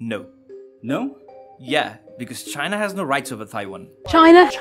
No. No? Yeah, because China has no rights over Taiwan. China has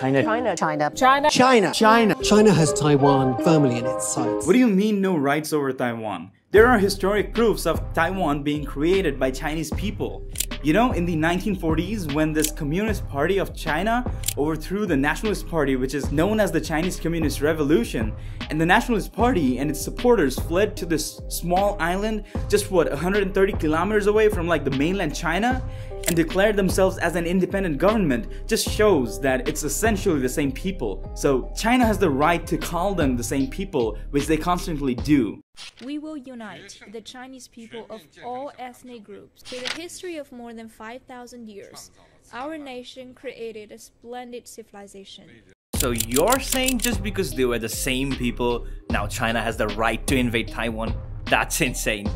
Taiwan firmly in its sights. What do you mean no rights over Taiwan? There are historic proofs of Taiwan being created by Chinese people. You know, in the 1940s, when this Communist Party of China overthrew the Nationalist Party, which is known as the Chinese Communist Revolution, and the Nationalist Party and its supporters fled to this small island just 130 kilometers away from like the mainland China, and declared themselves as an independent government, just shows that it's essentially the same people. So China has the right to call them the same people, which they constantly do. We will unite the Chinese people of all ethnic groups. Through the history of more than 5,000 years, our nation created a splendid civilization. So you're saying just because they were the same people, now China has the right to invade Taiwan? That's insane.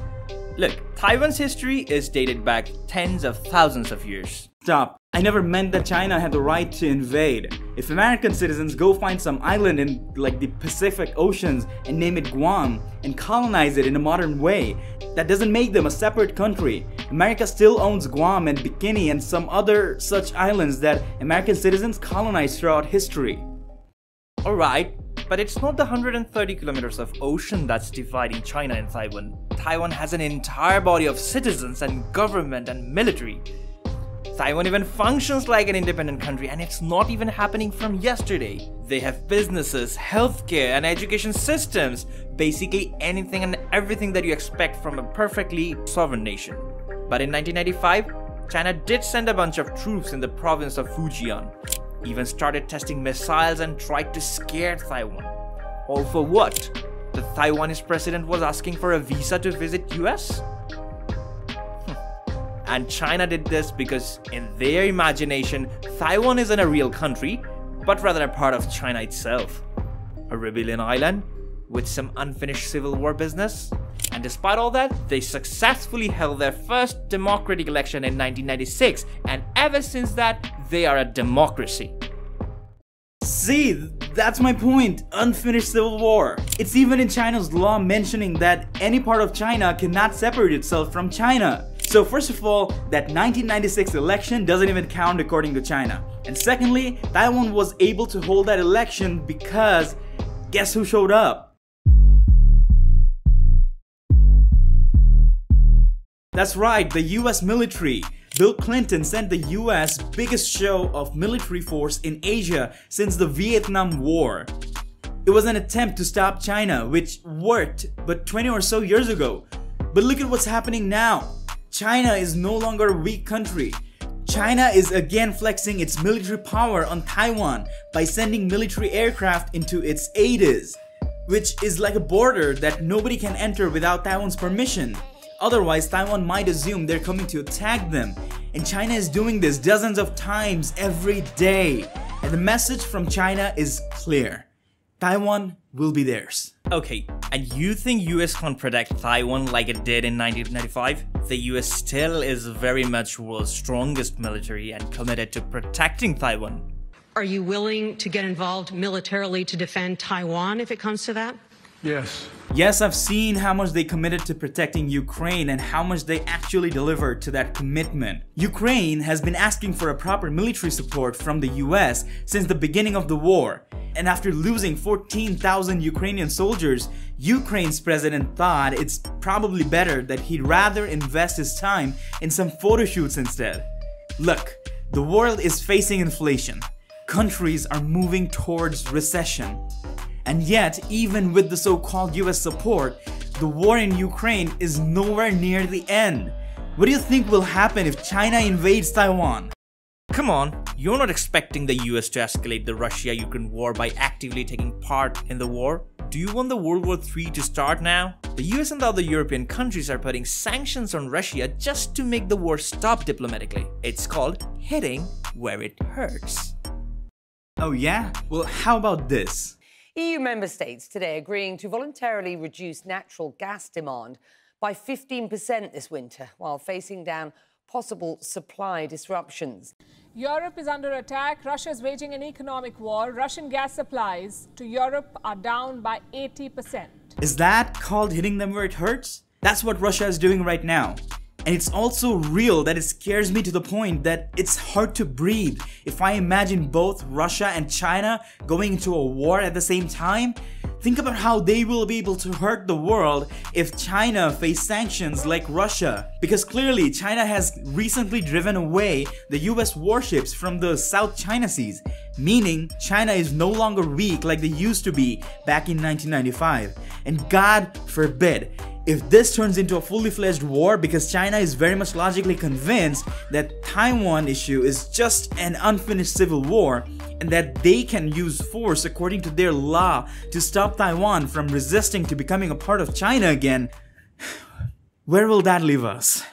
Look, Taiwan's history is dated back tens of thousands of years. Stop. I never meant that China had the right to invade. If American citizens go find some island in like the Pacific Oceans and name it Guam and colonize it in a modern way, that doesn't make them a separate country. America still owns Guam and Bikini and some other such islands that American citizens colonized throughout history. Alright, but it's not the 130 kilometers of ocean that's dividing China and Taiwan. Taiwan has an entire body of citizens and government and military. Taiwan even functions like an independent country, and it's not even happening from yesterday. They have businesses, healthcare, and education systems. Basically anything and everything that you expect from a perfectly sovereign nation. But in 1995, China did send a bunch of troops in the province of Fujian. Even started testing missiles and tried to scare Taiwan. All for what? The Taiwanese president was asking for a visa to visit US? And China did this because in their imagination, Taiwan isn't a real country, but rather a part of China itself. A rebellion island with some unfinished civil war business. And despite all that, they successfully held their first democratic election in 1996, and ever since that, they are a democracy. See, that's my point. Unfinished civil war. It's even in China's law mentioning that any part of China cannot separate itself from China. So first of all, that 1996 election doesn't even count according to China. And secondly, Taiwan was able to hold that election because guess who showed up? That's right, the US military. Bill Clinton sent the US biggest show of military force in Asia since the Vietnam War. It was an attempt to stop China, which worked, but 20 or so years ago. But look at what's happening now. China is no longer a weak country. China is again flexing its military power on Taiwan by sending military aircraft into its ADIZ, which is like a border that nobody can enter without Taiwan's permission. Otherwise, Taiwan might assume they're coming to attack them. And China is doing this dozens of times every day. And the message from China is clear. Taiwan will be theirs. Okay, and you think US can't protect Taiwan like it did in 1995? The US still is very much world's strongest military and committed to protecting Taiwan. Are you willing to get involved militarily to defend Taiwan if it comes to that? Yes. Yes, I've seen how much they committed to protecting Ukraine and how much they actually delivered to that commitment. Ukraine has been asking for a proper military support from the US since the beginning of the war. And after losing 14,000 Ukrainian soldiers, Ukraine's president thought it's probably better that he'd rather invest his time in some photo shoots instead. Look, the world is facing inflation. Countries are moving towards recession. And yet, even with the so-called US support, the war in Ukraine is nowhere near the end. What do you think will happen if China invades Taiwan? Come on, you're not expecting the US to escalate the Russia-Ukraine war by actively taking part in the war? Do you want the World War III to start now? The US and the other European countries are putting sanctions on Russia just to make the war stop diplomatically. It's called hitting where it hurts. Oh yeah? Well, how about this? EU member states today agreeing to voluntarily reduce natural gas demand by 15% this winter while facing down possible supply disruptions. Europe is under attack. Russia is waging an economic war. Russian gas supplies to Europe are down by 80%. Is that called hitting them where it hurts? That's what Russia is doing right now. And it's also real that it scares me to the point that it's hard to breathe. If I imagine both Russia and China going into a war at the same time, think about how they will be able to hurt the world if China faces sanctions like Russia. Because clearly China has recently driven away the US warships from the South China Seas, meaning China is no longer weak like they used to be back in 1995. And God forbid, if this turns into a fully fledged war, because China is very much logically convinced that Taiwan issue is just an unfinished civil war and that they can use force according to their law to stop Taiwan from resisting to becoming a part of China again, where will that leave us?